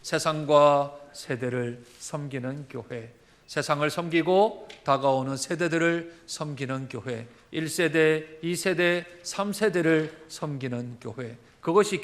세상과 세대를 섬기는 교회, 세상을 섬기고 다가오는 세대들을 섬기는 교회, 1세대, 2세대, 3세대를 섬기는 교회, 그것이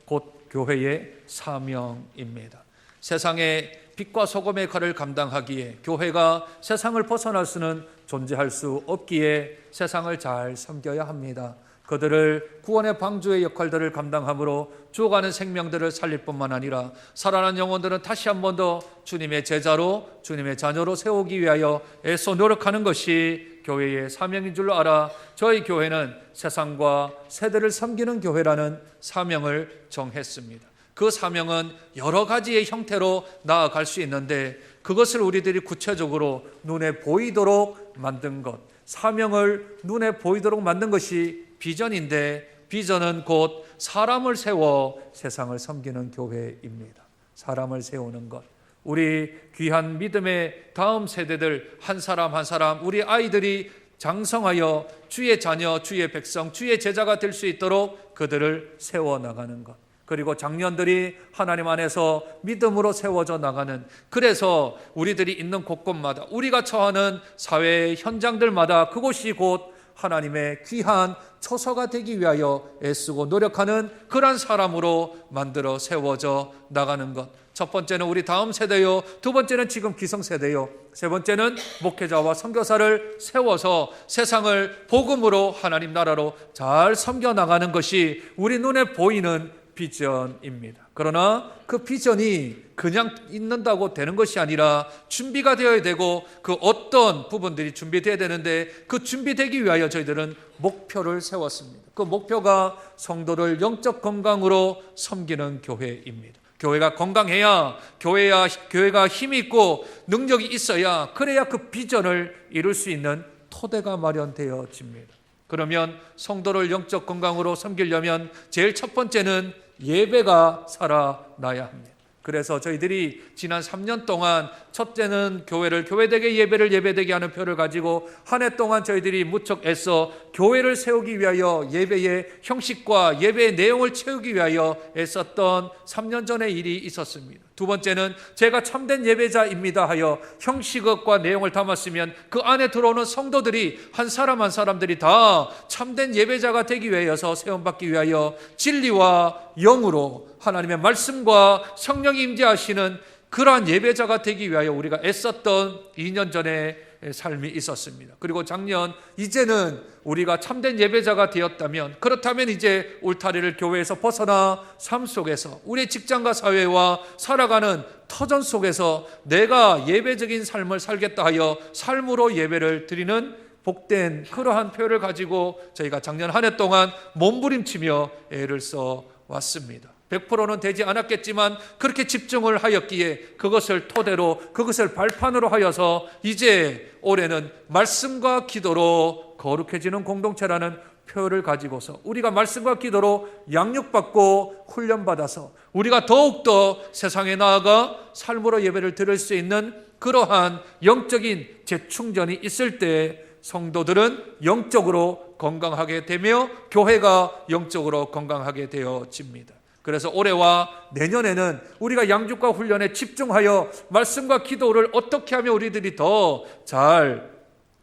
곧 교회의 사명입니다. 세상의 빛과 소금의 역할을 감당하기에 교회가 세상을 벗어날 수는 존재할 수 없기에 세상을 잘 섬겨야 합니다. 그들을 구원의 방주의 역할들을 감당함으로 죽어가는 생명들을 살릴 뿐만 아니라 살아난 영혼들은 다시 한 번 더 주님의 제자로, 주님의 자녀로 세우기 위하여 애써 노력하는 것이 교회의 사명인 줄로 알아 저희 교회는 세상과 세대를 섬기는 교회라는 사명을 정했습니다. 그 사명은 여러 가지의 형태로 나아갈 수 있는데 그것을 우리들이 구체적으로 눈에 보이도록 만든 것, 사명을 눈에 보이도록 만든 것이 비전인데, 비전은 곧 사람을 세워 세상을 섬기는 교회입니다. 사람을 세우는 것, 우리 귀한 믿음의 다음 세대들 한 사람 한 사람, 우리 아이들이 장성하여 주의 자녀, 주의 백성, 주의 제자가 될 수 있도록 그들을 세워나가는 것, 그리고 장년들이 하나님 안에서 믿음으로 세워져 나가는, 그래서 우리들이 있는 곳곳마다, 우리가 처하는 사회의 현장들마다 그곳이 곧 하나님의 귀한 처소가 되기 위하여 애쓰고 노력하는 그런 사람으로 만들어 세워져 나가는 것. 첫 번째는 우리 다음 세대요, 두 번째는 지금 기성세대요, 세 번째는 목회자와 선교사를 세워서 세상을 복음으로 하나님 나라로 잘 섬겨 나가는 것이 우리 눈에 보이는 비전입니다. 그러나 그 비전이 그냥 있는다고 되는 것이 아니라 준비가 되어야 되고 그 어떤 부분들이 준비되어야 되는데 그 준비되기 위하여 저희들은 목표를 세웠습니다. 그 목표가 성도를 영적 건강으로 섬기는 교회입니다. 교회가 건강해야, 교회가 힘이 있고 능력이 있어야, 그래야 그 비전을 이룰 수 있는 토대가 마련되어집니다. 그러면 성도를 영적 건강으로 섬기려면 제일 첫 번째는 예배가 살아나야 합니다. 그래서 저희들이 지난 3년 동안 첫째는 교회되게 예배되게 하는 표를 가지고 한 해 동안 저희들이 무척 애써 교회를 세우기 위하여 예배의 형식과 예배의 내용을 채우기 위하여 애썼던 3년 전의 일이 있었습니다. 두 번째는 제가 참된 예배자입니다 하여 형식과 내용을 담았으면 그 안에 들어오는 성도들이 한 사람 한 사람들이 다 참된 예배자가 되기 위하여서 세움받기 위하여 진리와 영으로 하나님의 말씀과 성령이 임재하시는 그러한 예배자가 되기 위하여 우리가 애썼던 2년 전의 삶이 있었습니다. 그리고 작년, 이제는 우리가 참된 예배자가 되었다면, 그렇다면 이제 울타리를 교회에서 벗어나 삶 속에서 우리의 직장과 사회와 살아가는 터전 속에서 내가 예배적인 삶을 살겠다 하여 삶으로 예배를 드리는 복된 그러한 표를 가지고 저희가 작년 한 해 동안 몸부림치며 애를 써 왔습니다. 100%는 되지 않았겠지만 그렇게 집중을 하였기에 그것을 토대로, 그것을 발판으로 하여서 이제 올해는 말씀과 기도로 거룩해지는 공동체라는 표를 가지고서 우리가 말씀과 기도로 양육받고 훈련받아서 우리가 더욱더 세상에 나아가 삶으로 예배를 드릴 수 있는 그러한 영적인 재충전이 있을 때 성도들은 영적으로 건강하게 되며 교회가 영적으로 건강하게 되어집니다. 그래서 올해와 내년에는 우리가 양육과 훈련에 집중하여 말씀과 기도를 어떻게 하면 우리들이 더 잘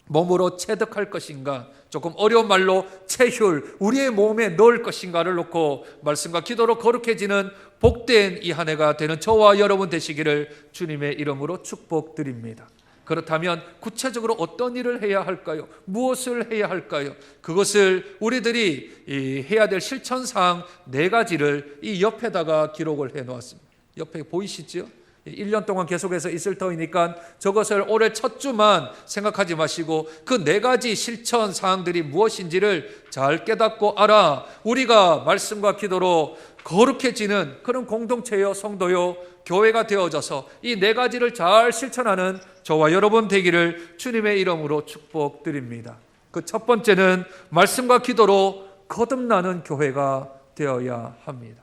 몸으로 체득할 것인가, 조금 어려운 말로 체휼, 우리의 몸에 넣을 것인가를 놓고 말씀과 기도로 거룩해지는 복된 이 한 해가 되는 저와 여러분 되시기를 주님의 이름으로 축복드립니다. 그렇다면 구체적으로 어떤 일을 해야 할까요? 무엇을 해야 할까요? 그것을 우리들이 해야 될 실천사항 4가지를 이 옆에다가 기록을 해놓았습니다. 옆에 보이시죠? 1년 동안 계속해서 있을 터이니까 저것을 올해 첫 주만 생각하지 마시고 그 4가지 실천 사항들이 무엇인지를 잘 깨닫고 알아 우리가 말씀과 기도로 거룩해지는 그런 공동체요, 성도요, 교회가 되어져서 이 4가지를 잘 실천하는 저와 여러분 되기를 주님의 이름으로 축복드립니다. 그 첫 번째는 말씀과 기도로 거듭나는 교회가 되어야 합니다.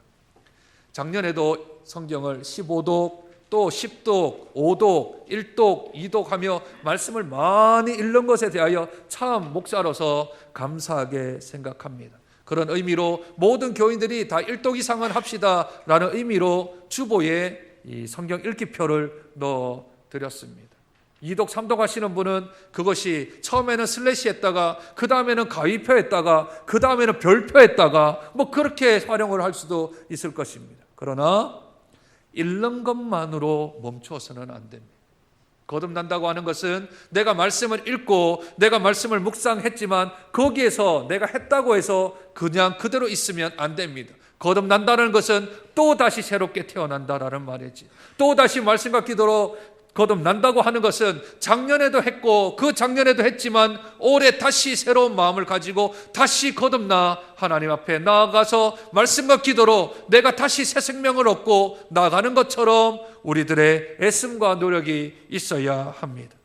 작년에도 성경을 15독, 또 10독, 5독, 1독, 2독 하며 말씀을 많이 읽는 것에 대하여 참 목사로서 감사하게 생각합니다. 그런 의미로 모든 교인들이 다 1독 이상은 합시다라는 의미로 주보에 이 성경 읽기표를 넣어 드렸습니다. 이독 삼독 하시는 분은 그것이 처음에는 슬래시 했다가 그 다음에는 가위표 했다가 그 다음에는 별표 했다가 뭐 그렇게 활용을 할 수도 있을 것입니다. 그러나 읽는 것만으로 멈추어서는 안 됩니다. 거듭난다고 하는 것은 내가 말씀을 읽고 내가 말씀을 묵상했지만 거기에서 내가 했다고 해서 그냥 그대로 있으면 안 됩니다. 거듭난다는 것은 또 다시 새롭게 태어난다라는 말이지. 또 다시 말씀과 기도로 거듭난다고 하는 것은 작년에도 했고 그 작년에도 했지만 올해 다시 새로운 마음을 가지고 다시 거듭나 하나님 앞에 나아가서 말씀과 기도로 내가 다시 새 생명을 얻고 나아가는 것처럼 우리들의 애씀과 노력이 있어야 합니다.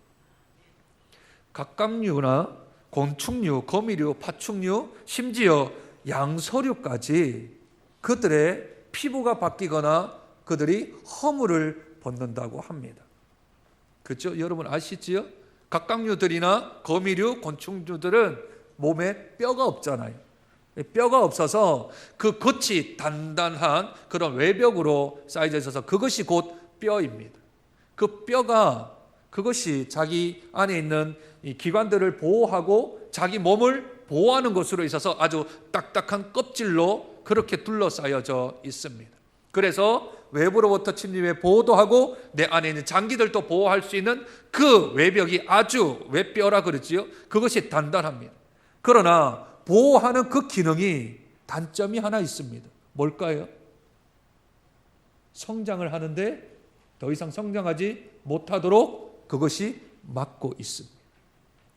각각류나 곤충류, 거미류, 파충류, 심지어 양서류까지 그들의 피부가 바뀌거나 그들이 허물을 벗는다고 합니다. 그렇죠? 여러분 아시지요? 각각류들이나 거미류, 곤충류들은 몸에 뼈가 없잖아요. 뼈가 없어서 그 겉이 단단한 그런 외벽으로 쌓여져 있어서 그것이 곧 뼈입니다. 그 뼈가 그것이 자기 안에 있는 이 기관들을 보호하고 자기 몸을 보호하는 것으로 있어서 아주 딱딱한 껍질로 그렇게 둘러싸여져 있습니다. 그래서 외부로부터 침입에 보호도 하고 내 안에 있는 장기들도 보호할 수 있는 그 외벽이 아주 외뼈라 그러지요. 그것이 단단합니다. 그러나 보호하는 그 기능이 단점이 하나 있습니다. 뭘까요? 성장을 하는데 더 이상 성장하지 못하도록 그것이 막고 있습니다.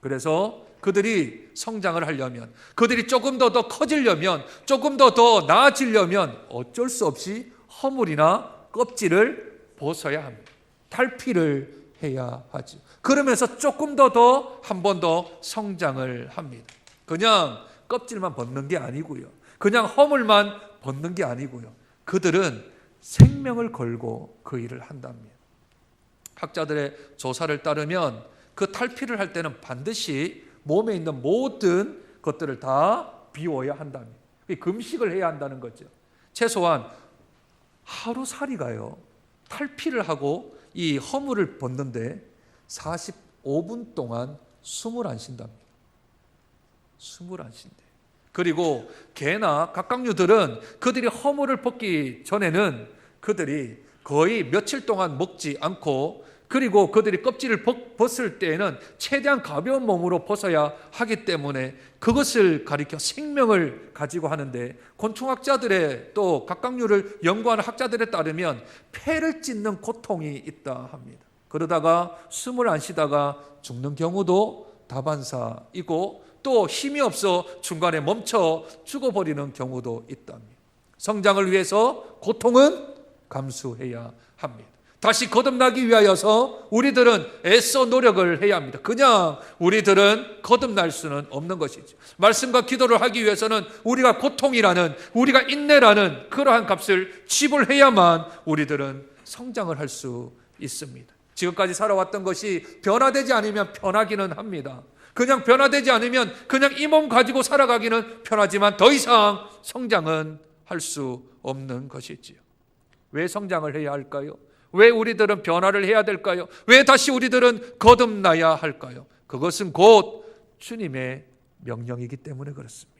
그래서 그들이 성장을 하려면, 그들이 조금 더 커지려면, 조금 더 나아지려면 어쩔 수 없이 허물이나 껍질을 벗어야 합니다. 탈피를 해야 하죠. 그러면서 조금 더 한 번 더 성장을 합니다. 그냥 껍질만 벗는 게 아니고요. 그냥 허물만 벗는 게 아니고요. 그들은 생명을 걸고 그 일을 한답니다. 학자들의 조사를 따르면 그 탈피를 할 때는 반드시 몸에 있는 모든 것들을 다 비워야 한답니다. 금식을 해야 한다는 거죠. 최소한 하루살이가요. 탈피를 하고 이 허물을 벗는데 45분 동안 숨을 안 쉰답니다. 숨을 안 쉰대. 그리고 개나 각각류들은 그들이 허물을 벗기 전에는 그들이 거의 며칠 동안 먹지 않고 그리고 그들이 껍질을 벗을 때에는 최대한 가벼운 몸으로 벗어야 하기 때문에 그것을 가리켜 생명을 가지고 하는데 곤충학자들의 또 각각류를 연구하는 학자들에 따르면 폐를 찢는 고통이 있다 합니다. 그러다가 숨을 안 쉬다가 죽는 경우도 다반사이고 또 힘이 없어 중간에 멈춰 죽어버리는 경우도 있답니다. 성장을 위해서 고통은 감수해야 합니다. 다시 거듭나기 위하여서 우리들은 애써 노력을 해야 합니다. 그냥 우리들은 거듭날 수는 없는 것이죠. 말씀과 기도를 하기 위해서는 우리가 고통이라는, 우리가 인내라는 그러한 값을 지불해야만 우리들은 성장을 할 수 있습니다. 지금까지 살아왔던 것이 변화되지 않으면 편하기는 합니다. 그냥 변화되지 않으면 그냥 이 몸 가지고 살아가기는 편하지만 더 이상 성장은 할 수 없는 것이지요. 왜 성장을 해야 할까요? 왜 우리들은 변화를 해야 될까요? 왜 다시 우리들은 거듭나야 할까요? 그것은 곧 주님의 명령이기 때문에 그렇습니다.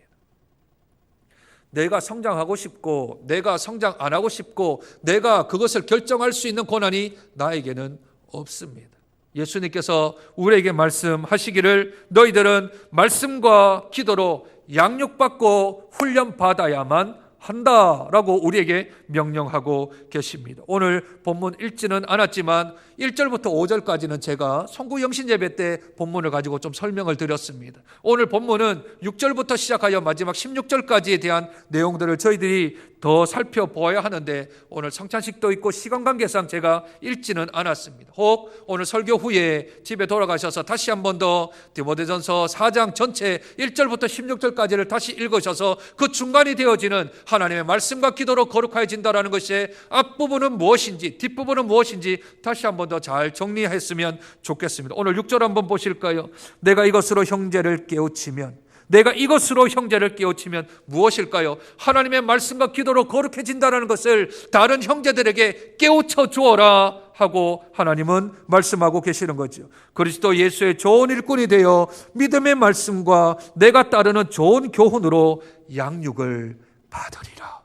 내가 성장하고 싶고 내가 성장 안 하고 싶고 내가 그것을 결정할 수 있는 권한이 나에게는 없습니다. 예수님께서 우리에게 말씀하시기를 너희들은 말씀과 기도로 양육받고 훈련받아야만 한다라고 우리에게 명령하고 계십니다. 오늘 본문 읽지는 않았지만 1절부터 5절까지는 제가 송구영신예배 때 본문을 가지고 좀 설명을 드렸습니다. 오늘 본문은 6절부터 시작하여 마지막 16절까지에 대한 내용들을 저희들이 더 살펴보아야 하는데 오늘 성찬식도 있고 시간 관계상 제가 읽지는 않았습니다. 혹 오늘 설교 후에 집에 돌아가셔서 다시 한 번 더 디모데전서 4장 전체 1절부터 16절까지를 다시 읽으셔서 그 중간이 되어지는 하나님의 말씀과 기도로 거룩해진다라는 것의 앞부분은 무엇인지 뒷부분은 무엇인지 다시 한 번 더 잘 정리했으면 좋겠습니다. 오늘 6절 한번 보실까요? 내가 이것으로 형제를 깨우치면 내가 이것으로 형제를 깨우치면 무엇일까요? 하나님의 말씀과 기도로 거룩해진다는 것을 다른 형제들에게 깨우쳐 주어라 하고 하나님은 말씀하고 계시는 거죠. 그리스도 예수의 좋은 일꾼이 되어 믿음의 말씀과 내가 따르는 좋은 교훈으로 양육을 받으리라.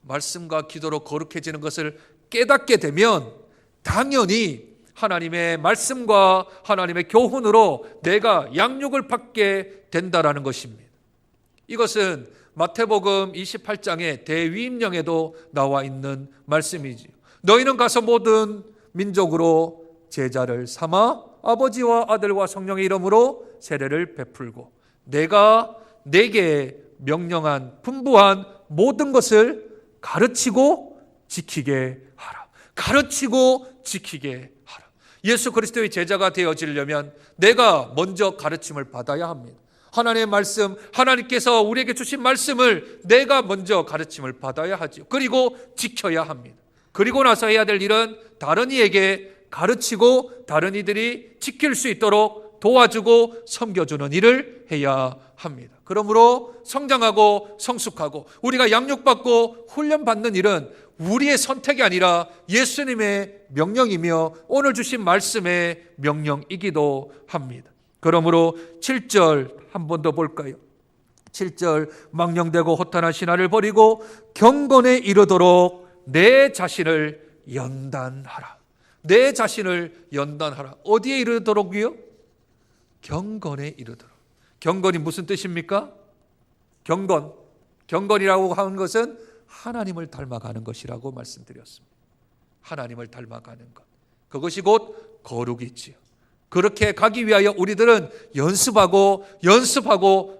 말씀과 기도로 거룩해지는 것을 깨닫게 되면 당연히 하나님의 말씀과 하나님의 교훈으로 내가 양육을 받게 된다라는 것입니다. 이것은 마태복음 28장의 대위임령에도 나와 있는 말씀이지요. 너희는 가서 모든 민족으로 제자를 삼아 아버지와 아들과 성령의 이름으로 세례를 베풀고 내가 내게 명령한 분부한 모든 것을 가르치고 지키게 하라. 가르치고 지키게 하라. 예수 그리스도의 제자가 되어지려면 내가 먼저 가르침을 받아야 합니다. 하나님의 말씀, 하나님께서 우리에게 주신 말씀을 내가 먼저 가르침을 받아야 하죠. 그리고 지켜야 합니다. 그리고 나서 해야 될 일은 다른 이에게 가르치고 다른 이들이 지킬 수 있도록 도와주고 섬겨주는 일을 해야 합니다. 그러므로 성장하고 성숙하고 우리가 양육받고 훈련받는 일은 우리의 선택이 아니라 예수님의 명령이며 오늘 주신 말씀의 명령이기도 합니다. 그러므로 7절 한 번 더 볼까요? 7절 망령되고 허탄한 신화를 버리고 경건에 이르도록 내 자신을 연단하라. 내 자신을 연단하라. 어디에 이르도록이요? 경건에 이르도록. 경건이 무슨 뜻입니까? 경건이라고 하는 것은 하나님을 닮아가는 것이라고 말씀드렸습니다. 하나님을 닮아가는 것. 그것이 곧 거룩이지요. 그렇게 가기 위하여 우리들은 연습하고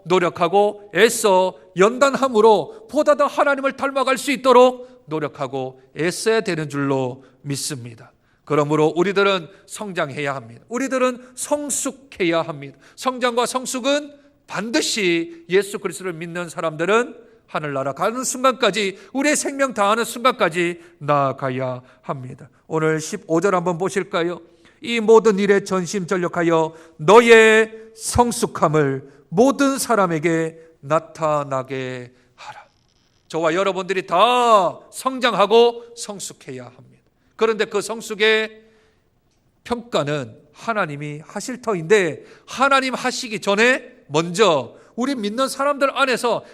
노력하고 애써 연단함으로 보다 더 하나님을 닮아갈 수 있도록 노력하고 애써야 되는 줄로 믿습니다. 그러므로 우리들은 성장해야 합니다. 우리들은 성숙해야 합니다. 성장과 성숙은 반드시 예수 그리스도를 믿는 사람들은 하늘나라 가는 순간까지, 우리의 생명 다하는 순간까지 나아가야 합니다. 오늘 15절 한번 보실까요? 이 모든 일에 전심전력하여 너의 성숙함을 모든 사람에게 나타나게 하라. 저와 여러분들이 다 성장하고 성숙해야 합니다. 그런데 그 성숙의 평가는 하나님이 하실 터인데, 하나님 하시기 전에 먼저 우리 믿는 사람들 안에서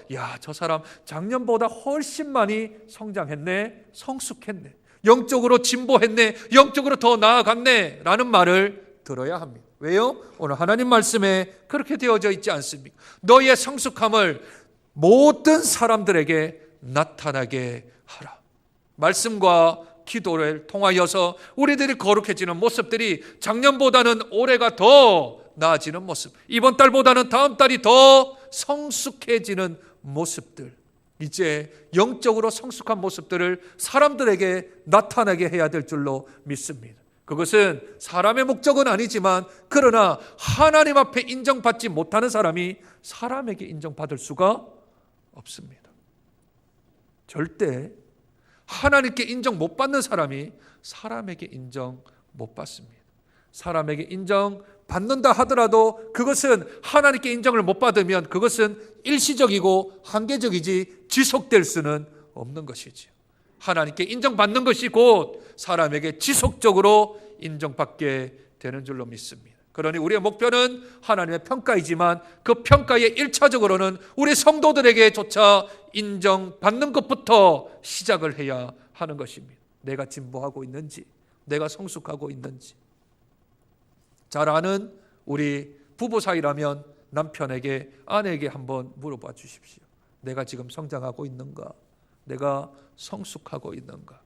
저 사람 작년보다 훨씬 많이 성장했네, 성숙했네, 영적으로 진보했네, 영적으로 더 나아갔네 라는 말을 들어야 합니다. 왜요? 오늘 하나님 말씀에 그렇게 되어져 있지 않습니까? 너의 성숙함을 모든 사람들에게 나타나게 하라. 말씀과 기도를 통하여서 우리들이 거룩해지는 모습들이 작년보다는 올해가 더 나아지는 모습, 이번 달보다는 다음 달이 더 성숙해지는 모습들, 이제 영적으로 성숙한 모습들을 사람들에게 나타나게 해야 될 줄로 믿습니다. 그것은 사람의 목적은 아니지만, 그러나 하나님 앞에 인정받지 못하는 사람이 사람에게 인정받을 수가 없습니다. 절대 하나님께 인정 못 받는 사람이 사람에게 인정 못 받습니다. 사람에게 인정 받는다 하더라도 그것은 하나님께 인정을 못 받으면 그것은 일시적이고 한계적이지 지속될 수는 없는 것이지요. 하나님께 인정받는 것이 곧 사람에게 지속적으로 인정받게 되는 줄로 믿습니다. 그러니 우리의 목표는 하나님의 평가이지만 그 평가의 1차적으로는 우리 성도들에게조차 인정받는 것부터 시작을 해야 하는 것입니다. 내가 진보하고 있는지, 내가 성숙하고 있는지. 잘 아는 우리 부부 사이라면 남편에게, 아내에게 한번 물어봐 주십시오. 내가 지금 성장하고 있는가? 내가 성숙하고 있는가?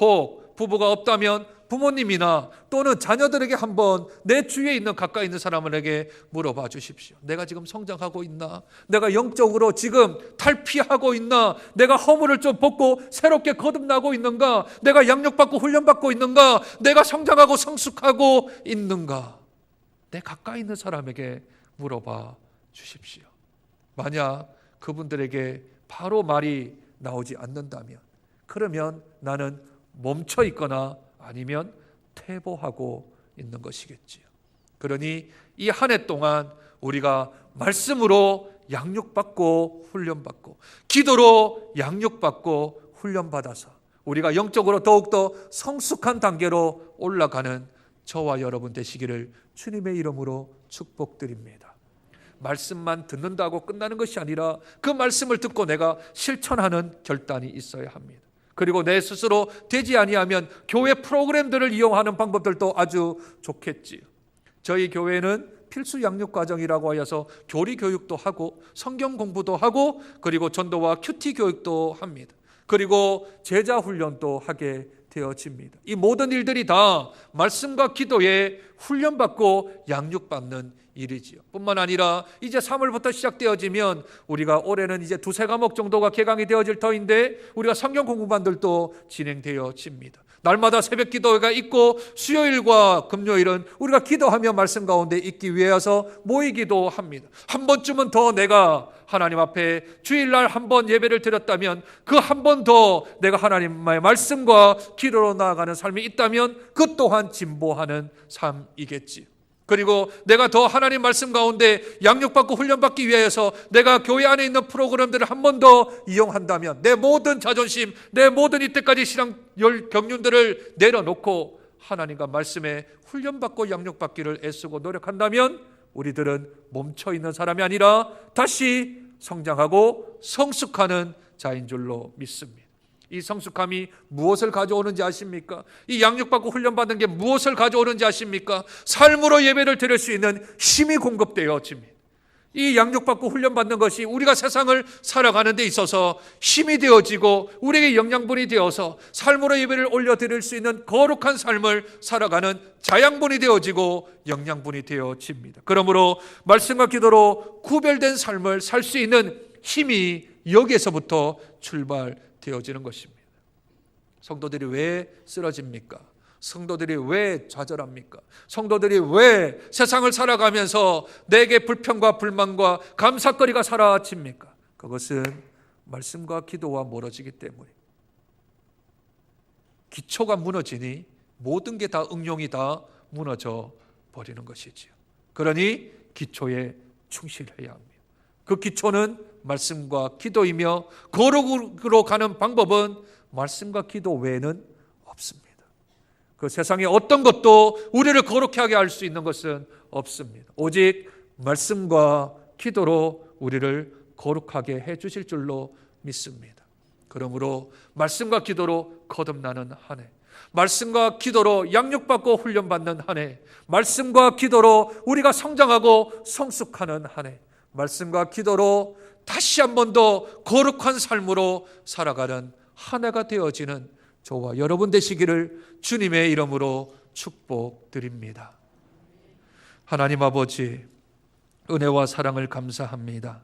혹 부부가 없다면 부모님이나 또는 자녀들에게 한번, 내 주위에 있는 가까이 있는 사람에게 물어봐 주십시오. 내가 지금 성장하고 있나? 내가 영적으로 지금 탈피하고 있나? 내가 허물을 좀 벗고 새롭게 거듭나고 있는가? 내가 양육받고 훈련받고 있는가? 내가 성장하고 성숙하고 있는가? 내 가까이 있는 사람에게 물어봐 주십시오. 만약 그분들에게 바로 말이 나오지 않는다면, 그러면 나는 멈춰 있거나 아니면 퇴보하고 있는 것이겠지요. 그러니 이 한 해 동안 우리가 말씀으로 양육받고 훈련받고 기도로 양육받고 훈련받아서 우리가 영적으로 더욱더 성숙한 단계로 올라가는 저와 여러분 되시기를 주님의 이름으로 축복드립니다. 말씀만 듣는다고 끝나는 것이 아니라 그 말씀을 듣고 내가 실천하는 결단이 있어야 합니다. 그리고 내 스스로 되지 아니하면 교회 프로그램들을 이용하는 방법들도 아주 좋겠지요. 저희 교회는 필수 양육 과정이라고 하여서 교리 교육도 하고 성경 공부도 하고 그리고 전도와 큐티 교육도 합니다. 그리고 제자 훈련도 하게 되어집니다. 이 모든 일들이 다 말씀과 기도에 훈련받고 양육받는 일이지요. 뿐만 아니라 이제 3월부터 시작되어지면 우리가 올해는 이제 2-3과목 정도가 개강이 되어질 터인데 우리가 성경 공부반들도 진행되어집니다. 날마다 새벽 기도회가 있고 수요일과 금요일은 우리가 기도하며 말씀 가운데 있기 위해서 모이기도 합니다. 한 번쯤은 더 내가 하나님 앞에 주일날 한 번 예배를 드렸다면 그 한 번 더 내가 하나님의 말씀과 기도로 나아가는 삶이 있다면 그 또한 진보하는 삶이겠지. 그리고 내가 더 하나님 말씀 가운데 양육받고 훈련받기 위해서 내가 교회 안에 있는 프로그램들을 한 번 더 이용한다면 내 모든 자존심, 내 모든 이때까지 신앙 경륜들을 내려놓고 하나님과 말씀에 훈련받고 양육받기를 애쓰고 노력한다면 우리들은 멈춰있는 사람이 아니라 다시 성장하고 성숙하는 자인 줄로 믿습니다. 이 성숙함이 무엇을 가져오는지 아십니까? 이 양육받고 훈련받는 게 무엇을 가져오는지 아십니까? 삶으로 예배를 드릴 수 있는 힘이 공급되어집니다. 이 양육받고 훈련받는 것이 우리가 세상을 살아가는 데 있어서 힘이 되어지고 우리에게 영양분이 되어서 삶으로 예배를 올려드릴 수 있는 거룩한 삶을 살아가는 자양분이 되어지고 영양분이 되어집니다. 그러므로 말씀과 기도로 구별된 삶을 살 수 있는 힘이 여기에서부터 출발되어지는 것입니다. 성도들이 왜 쓰러집니까? 성도들이 왜 좌절합니까? 성도들이 왜 세상을 살아가면서 내게 불평과 불만과 감삭거리가 사라집니까? 그것은 말씀과 기도와 멀어지기 때문에 기초가 무너지니 모든 게 다 응용이 다 무너져 버리는 것이지요. 그러니 기초에 충실해야 합니다. 그 기초는 말씀과 기도이며 거룩으로 가는 방법은 말씀과 기도 외에는 없습니다. 그 세상에 어떤 것도 우리를 거룩하게 하게 할 수 있는 것은 없습니다. 오직 말씀과 기도로 우리를 거룩하게 해 주실 줄로 믿습니다. 그러므로 말씀과 기도로 거듭나는 한 해, 말씀과 기도로 양육받고 훈련받는 한 해, 말씀과 기도로 우리가 성장하고 성숙하는 한 해, 말씀과 기도로 다시 한 번 더 거룩한 삶으로 살아가는 한 해가 되어지는 저와 여러분 되시기를 주님의 이름으로 축복드립니다. 하나님 아버지, 은혜와 사랑을 감사합니다.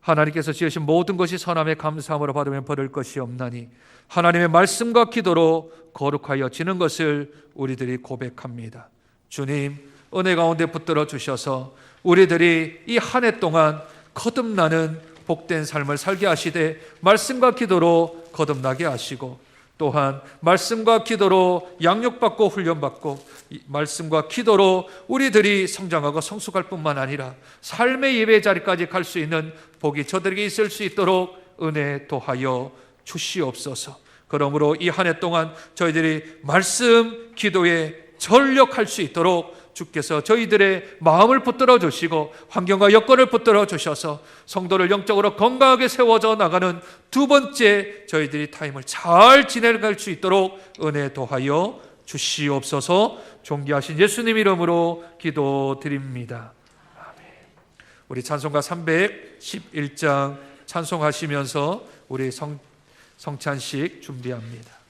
하나님께서 지으신 모든 것이 선함에 감사함으로 받으면 버릴 것이 없나니 하나님의 말씀과 기도로 거룩하여 지는 것을 우리들이 고백합니다. 주님, 은혜 가운데 붙들어 주셔서 우리들이 이 한 해 동안 거듭나는 복된 삶을 살게 하시되 말씀과 기도로 거듭나게 하시고 또한 말씀과 기도로 양육받고 훈련받고 말씀과 기도로 우리들이 성장하고 성숙할 뿐만 아니라 삶의 예배 자리까지 갈 수 있는 복이 저들에게 있을 수 있도록 은혜 도하여 주시옵소서. 그러므로 이 한 해 동안 저희들이 말씀 기도에 전력할 수 있도록 주께서 저희들의 마음을 붙들어 주시고 환경과 여건을 붙들어 주셔서 성도를 영적으로 건강하게 세워져 나가는 두 번째 저희들이 타임을 잘 지내갈 수 있도록 은혜 도하여 주시옵소서. 존귀하신 예수님 이름으로 기도드립니다. 아멘. 우리 찬송가 311장 찬송하시면서 우리 성찬식 준비합니다.